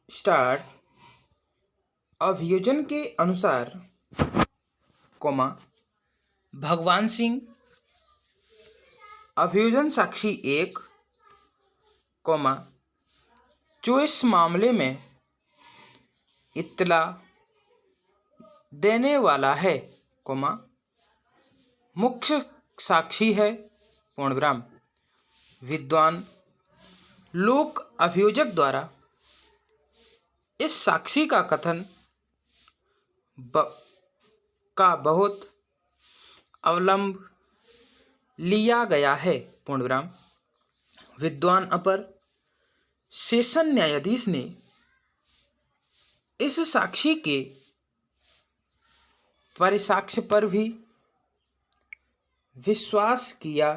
Start. अभियोजन के अनुसार, भगवान सिंह अभियोजन साक्षी 1, जो इस मामले में इत्तला देने वाला है, मुख्य साक्षी है, पूर्णविराम। विद्वान लोक अभियोजक द्वारा इस साक्षी का कथन का बहुत अवलंब लिया गया है, पूर्णविराम। विद्वान अपर सेशन न्यायाधीश ने इस साक्षी के परिसाक्ष्य पर भी विश्वास किया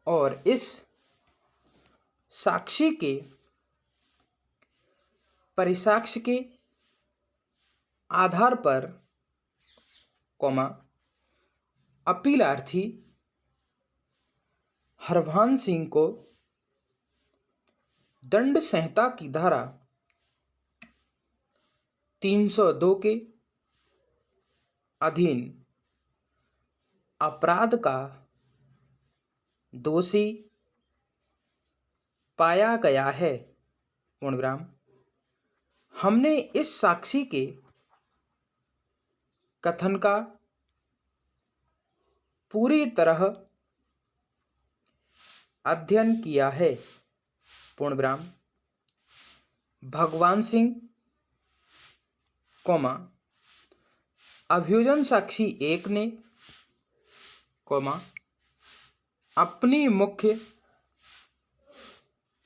और इस साक्षी के परिसाक्ष्य के आधार पर, अपीलार्थी हरभान सिंह को दंड संहिता की धारा 302 के अधीन अपराध का दोषी पाया गया है, पूर्णविराम। हमने इस साक्षी के कथन का पूरी तरह अध्ययन किया है, पूर्णविराम। भगवान सिंह, अभियोजन साक्षी 1 ने, अपनी मुख्य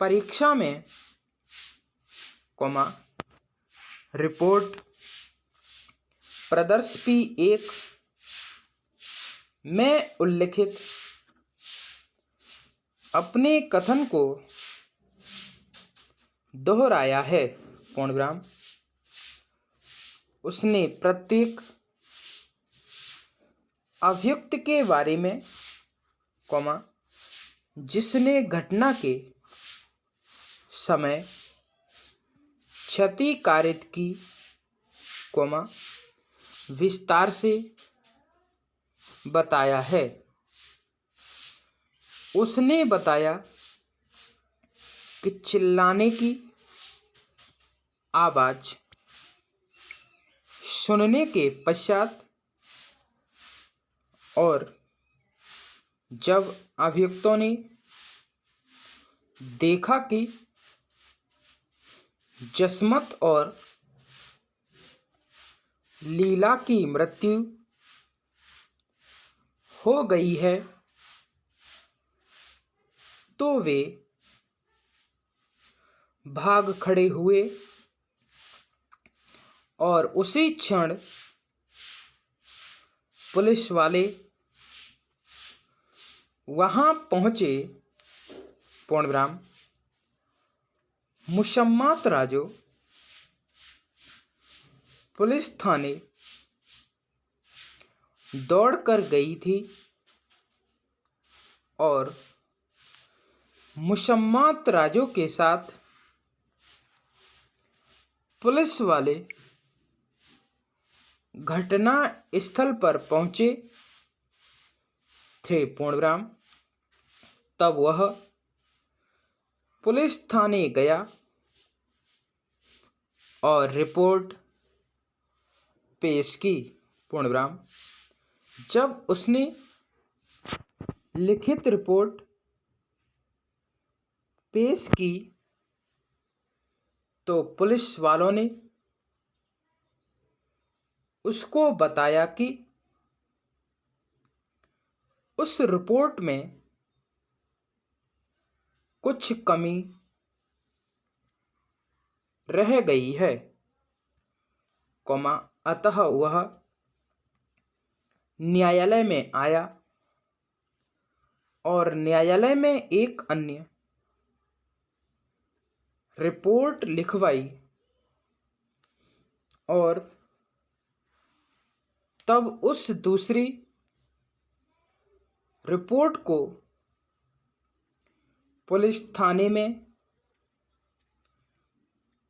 परीक्षा में, रिपोर्ट प्रदर्श P1 में उल्लिखित अपने कथन को दोहराया है, पूर्णविराम। उसने प्रत्येक अभियुक्त के बारे में, जिसने घटना के समय क्षति कारित की, विस्तार से बताया है। उसने बताया कि चिल्लाने की आवाज सुनने के पश्चात और जब अभियुक्तों ने देखा कि जसमत और लीला की मृत्यु हो गई है, तो वे भाग खड़े हुए और उसी क्षण पुलिस वाले वहां पहुंचे, पूर्णविराम। मुशम्मत राजो पुलिस थाने दौड़कर गई थी और मुशम्मत राजो के साथ पुलिस वाले घटना स्थल पर पहुंचे थे, पूर्णविराम। तब वह पुलिस थाने गया और रिपोर्ट पेश की, पूर्णविराम। जब उसने लिखित रिपोर्ट पेश की तो पुलिस वालों ने उसको बताया कि उस रिपोर्ट में कुछ कमी रह गई है, अतः वह न्यायालय में आया और न्यायालय में एक अन्य रिपोर्ट लिखवाई और तब उस दूसरी रिपोर्ट को पुलिस थाने में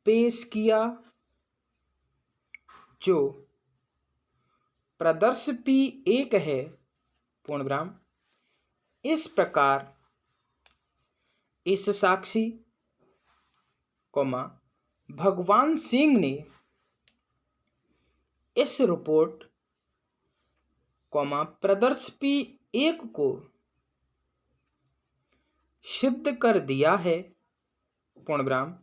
पेश किया जो प्रदर्श P1 है पूर्ण विराम। इस प्रकार इस साक्षी भगवान सिंह ने इस रिपोर्ट प्रदर्श P1 को सिद्ध कर दिया है पूर्ण विराम।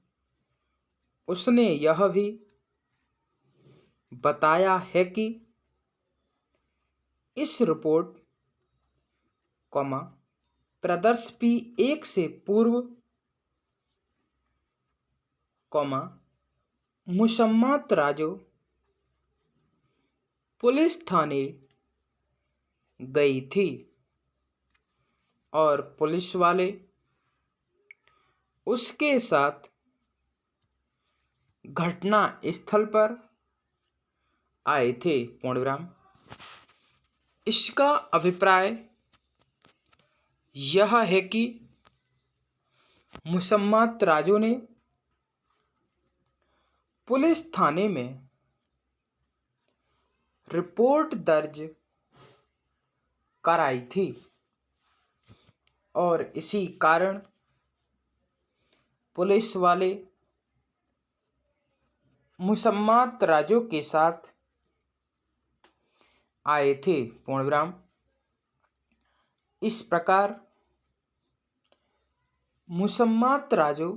उसने यह भी बताया है कि इस रिपोर्ट प्रदर्श P1 से पूर्व मुसम्मत राजो पुलिस थाने गई थी और पुलिस वाले उसके साथ घटना स्थल पर आए थे पूर्ण विराम। इसका अभिप्राय यह है कि मुसम्मत राजो ने पुलिस थाने में रिपोर्ट दर्ज कराई थी और इसी कारण पुलिस वाले मुसम्मत राजो के साथ आए थे पूर्ण विराम। इस प्रकार मुसम्मत राजो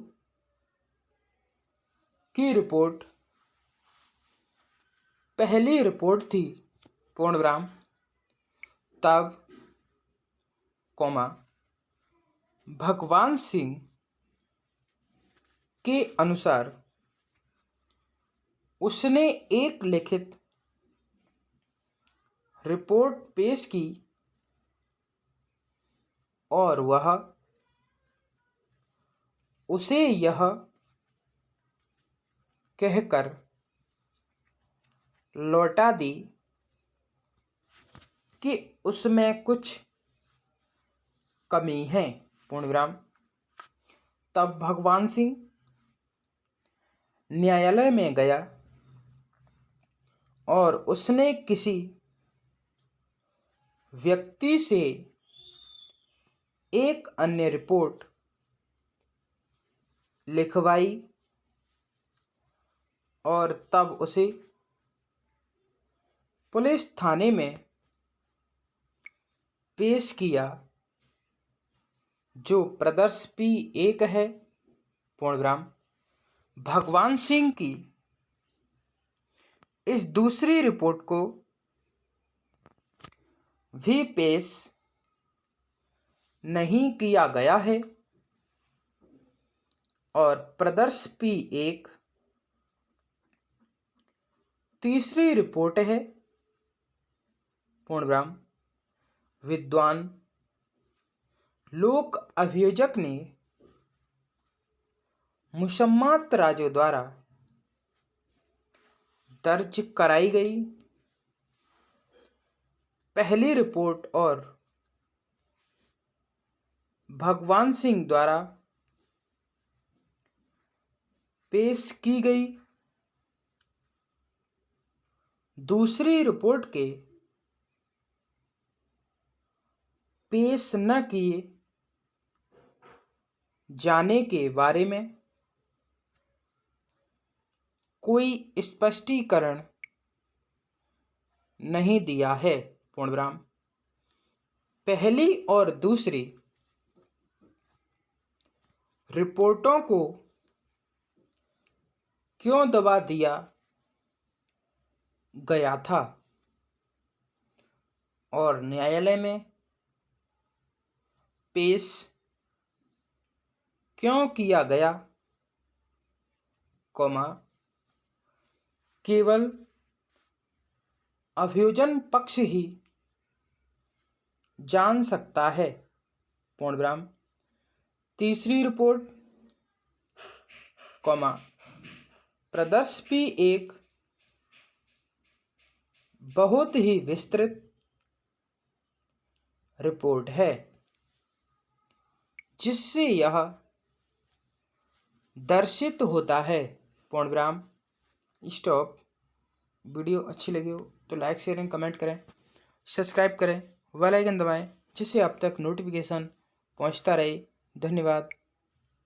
की रिपोर्ट पहली रिपोर्ट थी पूर्ण विराम। तब भगवान सिंह के अनुसार उसने एक लिखित रिपोर्ट पेश की और वह उसे यह कहकर लौटा दी कि उसमें कुछ कमी है पूर्ण विराम। तब भगवान सिंह न्यायालय में गया और उसने किसी व्यक्ति से एक अन्य रिपोर्ट लिखवाई और तब उसे पुलिस थाने में पेश किया जो प्रदर्श P1 है पूर्ण विराम। भगवान सिंह की इस दूसरी रिपोर्ट को भी पेश नहीं किया गया है और प्रदर्श P1 तीसरी रिपोर्ट है पूर्ण विराम। विद्वान लोक अभियोजक ने मुसम्मत राजो द्वारा दर्ज कराई गई पहली रिपोर्ट और भगवान सिंह द्वारा पेश की गई दूसरी रिपोर्ट के पेश न किए जाने के बारे में कोई स्पष्टीकरण नहीं दिया है पूर्ण विराम। पहली और दूसरी रिपोर्टों को क्यों दबा दिया गया था और न्यायालय में पेश क्यों किया गया केवल अभियोजन पक्ष ही जान सकता है पूर्ण विराम। तीसरी रिपोर्ट प्रदर्श P1 बहुत ही विस्तृत रिपोर्ट है जिससे यह दर्शित होता है पूर्ण विराम स्टॉप। वीडियो अच्छी लगी हो तो लाइक शेयर एंड कमेंट करें, सब्सक्राइब करें, बेल आइकन दबाएं जिससे आप तक नोटिफिकेशन पहुंचता रहे। धन्यवाद।